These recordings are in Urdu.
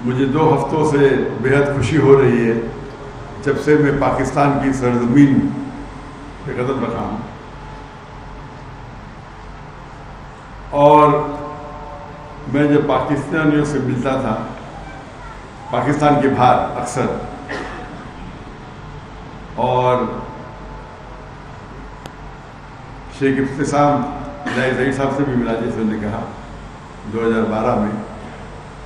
مجھے 2 ہفتوں سے بہت خوشی ہو رہی ہے جب سے میں پاکستان کی سرزمین پہ قدم رکھا ہوں، اور میں جب پاکستانیوں سے ملتا تھا پاکستان کے باہر اکثر، اور شیخ ابتسام ظہیر صاحب سے بھی ملا جیسے انہوں نے کہا 2012 میں،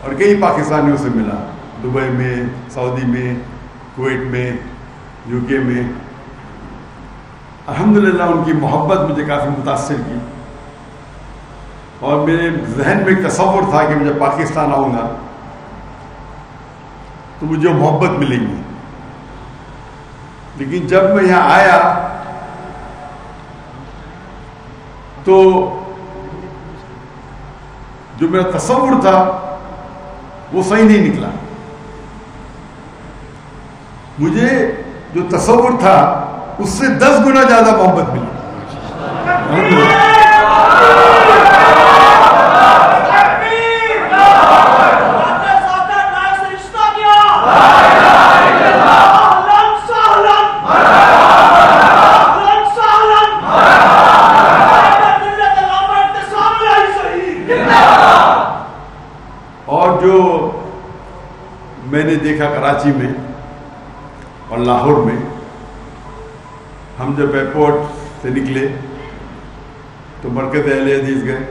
اور کئی پاکستانیوں سے ملا، دبئی میں، سعودی میں، کویت میں، یو کے میں۔ الحمدللہ ان کی محبت مجھے کافی متاثر کی، اور میرے ذہن میں ایک تصور تھا کہ میں جب پاکستان آؤں گا تو مجھے محبت ملے گی، لیکن جب میں یہاں آیا تو جو میرا تصور تھا وہ صحیح نہیں نکلا۔ مجھے جو تصور تھا اس سے 10 گنا زیادہ محبت ملی۔ اور جو میں نے دیکھا کراچی میں اور لاہور میں، ہم جب ایئرپورٹ سے نکلے تو مرکز اہل حدیث گئے،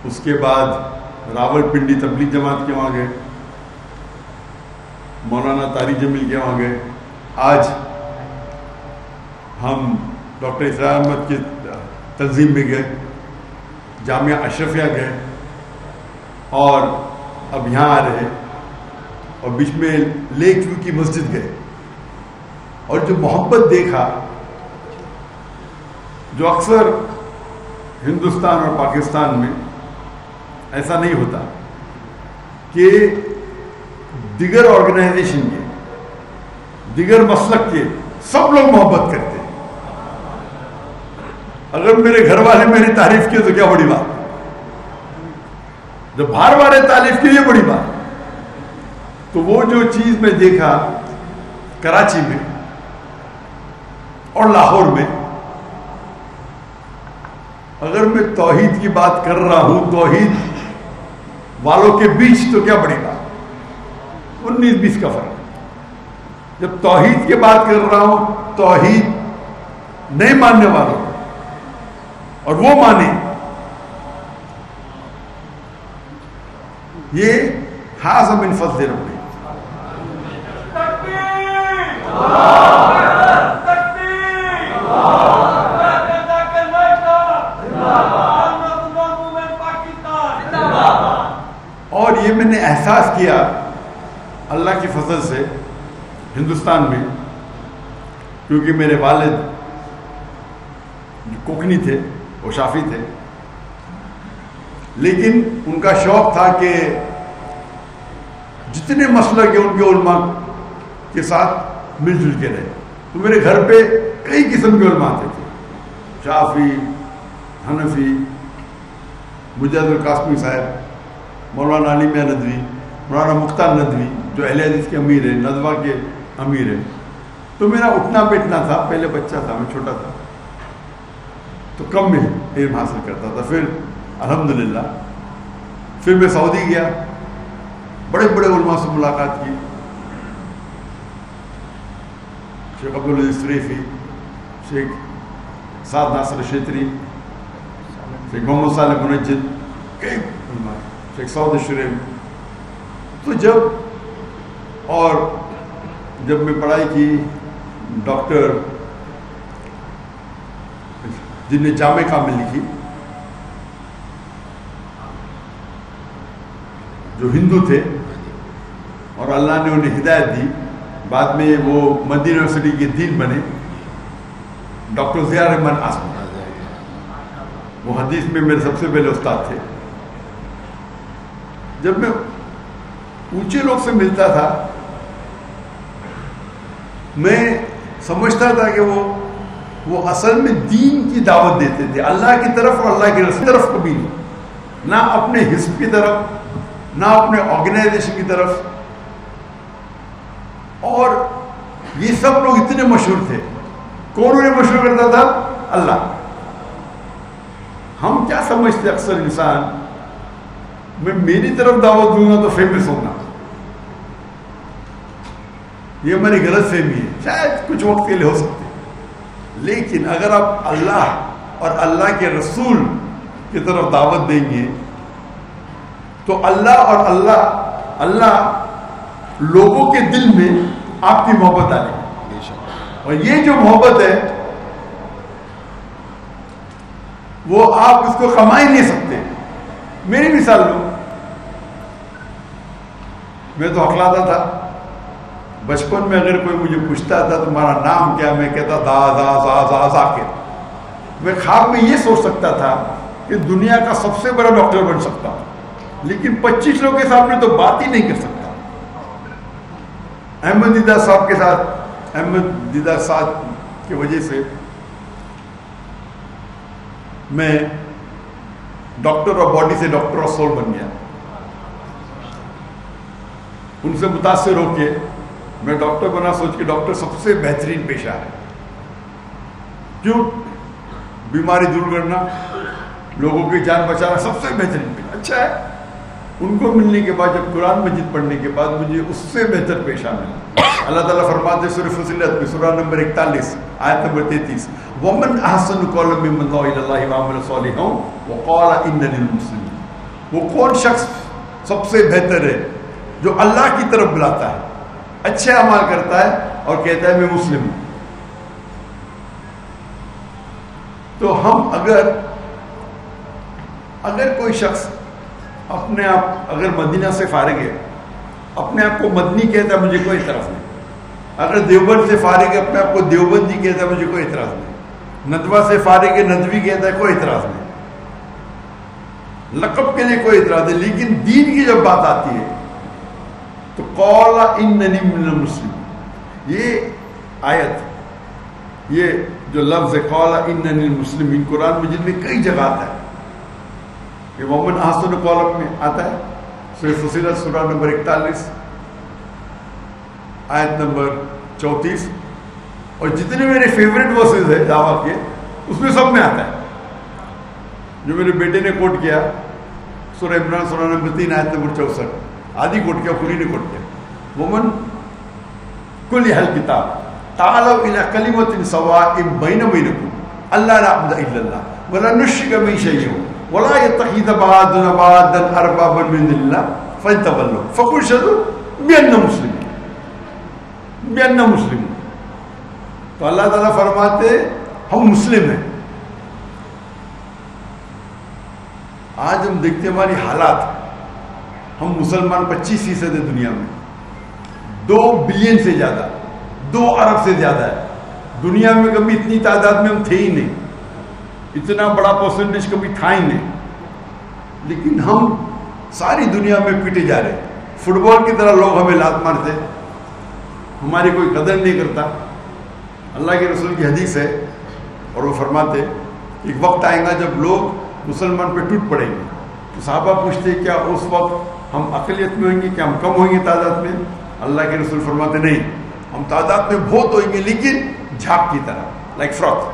اس کے بعد راول پنڈی تبلیغ جماعت کے وہاں گئے، مولانا طارق جمیل کے وہاں گئے، آج ہم ڈاکٹر اسرار احمد کی تنظیم میں گئے، جامعہ اشرفیہ گئے، اور اب یہاں آ رہے، اور بیچ میں لیک ویو کی مسجد گئے، اور جو محبت دیکھا جو اکثر ہندوستان اور پاکستان میں ایسا نہیں ہوتا کہ دیگر آرگنائزیشن کے، دیگر مسلک کے سب لوگ محبت کرتے ہیں۔ اگر میرے گھر والے میری تعریف کی تو کیا بڑی بات، جب باہر والے تعریف کی یہ بڑی بات۔ تو وہ جو چیز میں دیکھا کراچی میں اور لاہور میں، اگر میں توحید کی بات کر رہا ہوں توحید والوں کے بیچ تو کیا بڑی بات، 19-20 کا فرق۔ جب توحید کی بات کر رہا ہوں توحید نہیں ماننے والوں اور وہ مانے، یہ خاص من فضل ربی۔ اور یہ میں نے احساس کیا اللہ کی فضل سے ہندوستان میں، کیونکہ میرے والد جو کوکنی تھے وہ شافی تھے، لیکن ان کا شوق تھا کہ جتنے مسلک ہیں ان کے علماء کے ساتھ مل جل کے رہے۔ تو میرے گھر پہ کئی قسم کے علماء آتے تھے، شافی، حنفی، مجاہد القاسمی صاحب، مولانا علی میاں ندوی، مولانا مختار ندوی جو اہل حدیث کے امیر ہیں، ندوہ کے امیر ہیں۔ تو میرا اٹھنا بیٹھنا تھا، پہلے بچہ تھا، میں چھوٹا تھا تو کم میں علم حاصل کرتا تھا۔ پھر الحمدللہ پھر میں سعودی گیا، بڑے بڑے علماء سے ملاقات کی، شیخ عبدالعزیز سریفی، شیخ سعد ناصر شیطری، شیخ محمد صالح منجد، کئی علماء، شیخ سعود شریف۔ تو جب میں پڑھائی کی، ڈاکٹر جن نے جامع کامل لکھی، جو ہندو تھے اور اللہ نے انہیں ہدایت دی، بعد میں وہ مدینہ یونیورسٹی کے دین بنے، ڈاکٹر ضیاء الرحمن آسم، وہ حدیث میں میرے سب سے پہلے استاد تھے۔ جب میں اونچے لوگ سے ملتا تھا میں سمجھتا تھا کہ وہ اصل میں دین کی دعوت دیتے تھے، اللہ کی طرف اور اللہ کے رسول کی طرف کبھی نہیں، نہ اپنے حزب کی طرف، نہ اپنے آرگنائزیشن کی طرف. اور یہ سب لوگ اتنے مشہور تھے. کون انہیں مشہور کرتا تھا؟ اللہ. ہم کیا سمجھتے اکثر انسان، میں میری طرف دعوت دوں گا تو فیمس ہوگا. یہ ہماری غلط فہمی ہے. شاید کچھ وقت کے لیے ہو سکتے، لیکن اگر آپ اللہ اور اللہ کے رسول کی طرف دعوت دیں گے تو اللہ اور اللہ لوگوں کے دل میں آپ کی محبت آ جائے. اور یہ جو محبت ہے وہ آپ اس کو کما ہی نہیں سکتے. میری مثال لو، میں تو ہکلاتا تھا بچپن میں. اگر کوئی مجھے پوچھتا تھا تمہارا نام کیا، میں کہتا دا ذاکر. میں خواب میں یہ سوچ سکتا تھا کہ دنیا کا سب سے بڑا ڈاکٹر بن سکتا ہوں، لیکن 25 لوگوں کے سامنے تو بات ہی نہیں کر سکتا. احمد دیدار صاحب کے ساتھ، احمد دیدار صاحب کی وجہ سے میں ڈاکٹر آف باڈی سے ڈاکٹر آف سول بن گیا. ان سے متاثر ہو کے میں ڈاکٹر بنا، سوچ کے ڈاکٹر سب سے بہترین پیشہ ہے. کیوں؟ بیماری دور کرنا، لوگوں کی جان بچانا سب سے بہترین پیشہ. اچھا ہے. ان کو ملنے کے بعد، جب قرآن مجید پڑھنے کے بعد مجھے اس سے بہتر پیشہ ملا. اللہ تعالیٰ فرماتے سورہ فصلت میں سورہ نمبر 41 آیت نمبر 33، وَمَنْ أَحْسَنُ قَوْلًا مِّمَّنْ دَعَا إِلَى اللَّهِ وَعَمِلَ صَالِحًا وَقَالَ إِنَّنِي مُسْلِمٌ. وہ کون شخص سب سے بہتر ہے جو اللہ کی طرف بلاتا ہے، اچھے اعمال کرتا ہے اور کہتا ہے میں مسلم ہوں. تو ہم اگر کوئی شخص اپنے آپ اگر مدینہ سے فارغ ہے، اپنے آپ کو مدنی کہتا ہے، مجھے کوئی اعتراض نہیں. اگر دیوبند سے فارغ ہے، اپنے آپ کو دیوبندی کہتا ہے، مجھے کوئی اعتراض نہیں. ندوہ سے فارغ ہے، ندوی کہتا ہے، کوئی اعتراض نہیں. لقب کے لیے کوئی اعتراض نہیں. لیکن دین کی جب بات آتی ہے تو قال اننی من المسلم، یہ آیت، یہ جو لفظ ہے قال اننی المسلمین، قرآن مجید میں کئی جگہ آتا ہے. یہ ومن احسن قولا میں آتا ہے، سورہ فصلت سورہ نمبر 41 آیت نمبر 34. اور جتنے میرے فیوریٹ ورسز ہیں دعویٰ کے، اس میں سب میں آتا ہے. جو میرے بیٹے نے کوٹ کیا سورہ عمران سورہ نمبر 3 آیت نمبر 64، آدھی کوٹ کیا، پوری نے کوٹ کیا. ومن کل اہل کتاب تعالوا الی کلمۃ سواء بین بینکم الا نعبد الا اللہ ولا نشرک به شیئا ولا يتخذ بعضنا بعضا اربابا من دون اللہ فإن تولوا فقولوا اشهدوا بأننا مسلمون. تو اللہ تعالیٰ فرماتے ہم مسلم ہیں. آج ہم دیکھتے ہماری حالات، ہم مسلمان 25% ہے دنیا میں، 2 بلین سے زیادہ، 2 ارب سے زیادہ ہے. دنیا میں کبھی اتنی تعداد میں ہم تھے ہی نہیں، اتنا بڑا پرسنٹیج کبھی تھا ہی نہیں. لیکن ہم ساری دنیا میں پیٹے جا رہے. فٹ بال کی طرح لوگ ہمیں لات مارتے، ہماری کوئی قدر نہیں کرتا. اللہ کے رسول کی حدیث ہے اور وہ فرماتے ایک وقت آئے گا جب لوگ مسلمان پہ ٹوٹ پڑیں گے. تو صحابہ پوچھتے کیا اس وقت ہم اقلیت میں ہوئیں گے، کیا ہم کم ہوئیں گے تعداد میں؟ اللہ کے رسول فرماتے نہیں، ہم تعداد میں بہت ہوئیں گے لیکن جھاگ کی طرح، لائک فروت.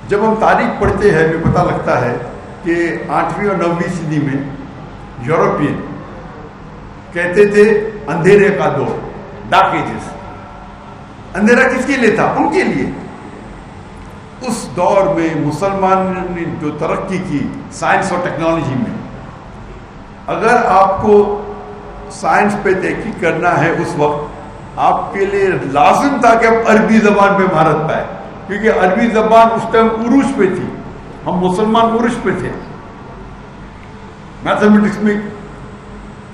جب ہم تاریخ پڑھتے ہیں ہمیں پتہ لگتا ہے کہ 8ویں اور 9ویں صدی میں یورپین کہتے تھے اندھیرے کا دور، ڈارک ایجز. اندھیرا کس کے لیے تھا؟ ان کے لیے. اس دور میں مسلمان نے جو ترقی کی سائنس اور ٹیکنالوجی میں، اگر آپ کو سائنس پہ تحقیق کرنا ہے اس وقت آپ کے لیے لازم تھا کہ آپ عربی زبان پہ مہارت پائے، کیونکہ عربی زبان اس ٹائم عروج پہ تھی. ہم مسلمان عروج پہ تھے. میتھمیٹکس میں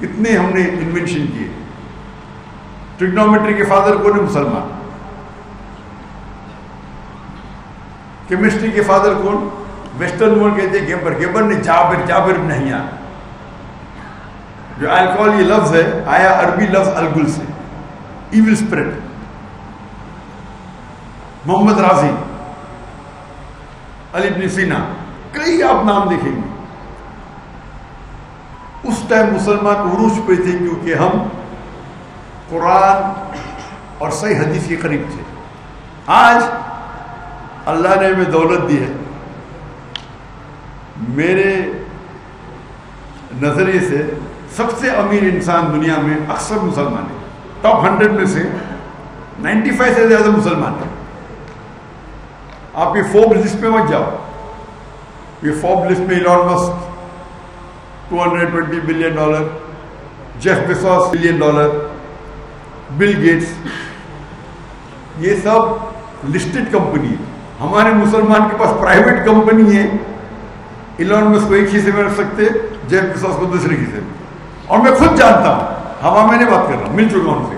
کتنے ہم نے انوینشن کیے. ٹریگنومیٹری کے فادر کون ہے؟ مسلمان. کیمسٹری کے فادر کون؟ ویسٹرن ورلڈ کہتے ہیں گیبر. گیبر نے جابر بن حیان. جو الکحل یہ لفظ ہے آیا عربی لفظ الگل سے، ایول اسپرٹ. محمد رازی، علی بن سینا، کئی آپ نام دیکھیں گے. ٹائم مسلمان عروج پہ تھے کیونکہ ہم قرآن اور صحیح حدیث کے قریب تھے. آج اللہ نے ہمیں دولت دی ہے. میرے نظریے سے سب سے امیر انسان دنیا میں اکثر مسلمان ہے. ٹاپ 100 میں سے 95 سے زیادہ مسلمان ہیں. آپ یہ فوربس لسٹ پہ مت جاؤ. یہ فوربس لسٹ میں Elon Musk $220 billion, Jeff Bezos $1 billion, Bill Gates, یہ سب لسٹڈ کمپنی ہے. ہمارے مسلمان کے پاس پرائیویٹ کمپنی ہے. ایلون مسک کو ایک حصے میں رکھ سکتے, جیف بیزوس کو دوسرے حصے میں. اور میں خود جانتا ہوں, ہوا میں نہیں بات کر رہا ہوں, مل چکا ہوں ان سے.